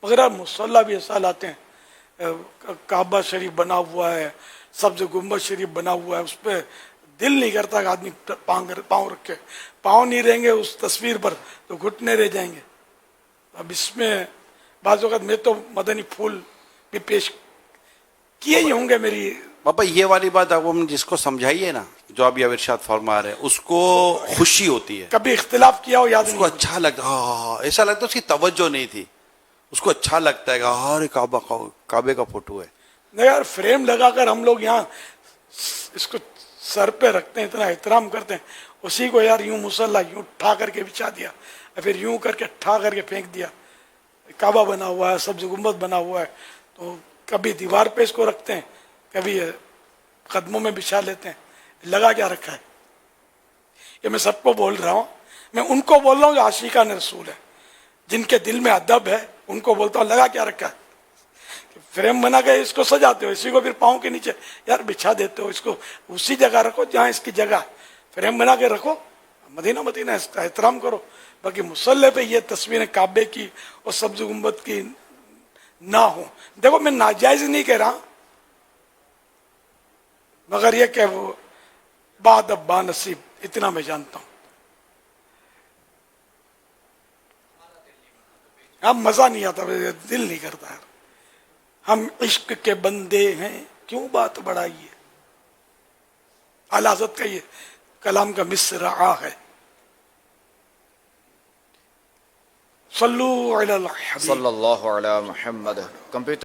مگر اب مصلی بھی ایسا لاتے ہیں، کعبہ شریف بنا ہوا ہے، سبز گنبد شریف بنا ہوا ہے، اس پہ دل نہیں کرتا کہ آدمی پاؤں رکھے، پاؤں نہیں رہیں گے اس تصویر پر تو گھٹنے رہ جائیں گے۔ اب اس میں بعض اوقات میں تو مدنی پھول بھی پیش کیے ہی ہوں گے میری۔ پاپا یہ والی بات آپ ہم جس کو سمجھائیے نا، جو آپ یہ ارشاد فرما رہے ہیں، اس کو خوشی ہوتی ہے، کبھی اختلاف کیا ہو یاد اس نہیں کو مجھے۔ اچھا لگتا، ہاں ایسا لگتا ہے اس کی توجہ نہیں تھی، اس کو اچھا لگتا ہے کہ ہر کعبے کا فوٹو ہے۔ نہیں یار، فریم لگا کر ہم لوگ یہاں اس کو سر پہ رکھتے ہیں، اتنا احترام کرتے ہیں، اسی کو یار یوں مصلی یوں ٹھا کر کے بچھا دیا، پھر یوں کر کے ٹھا کر کے پھینک دیا۔ کعبہ بنا ہوا ہے، سبز گنبد بنا ہوا ہے، تو کبھی دیوار پہ اس کو رکھتے ہیں، کبھی قدموں میں بچھا لیتے ہیں، لگا کیا رکھا ہے؟ یہ میں سب کو بول رہا ہوں، میں ان کو بول رہا ہوں جو عاشقان رسول ہے، جن کے دل میں ادب ہے، ان کو بولتا ہوں لگا کیا رکھا ہے؟ فریم بنا کے اس کو سجاتے ہو، اسی کو پھر پاؤں کے نیچے یار بچھا دیتے ہو، اس کو اسی جگہ رکھو جہاں اس کی جگہ ہے، فریم بنا کے رکھو، مدینہ مدینہ اس کا احترام کرو۔ باقی مصلی پہ یہ تصویریں کعبے کی اور سبز گنبد کی نہ ہوں، دیکھو میں ناجائز نہیں کہہ رہا، مگر یہ کہ وہ بعد اب با نصیب اتنا میں جانتا ہوں۔ اب مزہ نہیں آتا، دل نہیں کرتا ہے، ہم عشق کے بندے ہیں کیوں بات بڑھائیے۔ اعلیٰ حضرت کا یہ کلام کا مصرعہ ہے، صلو علی الحبیب۔ صلی اللہ علی محمد۔ کمپیوٹر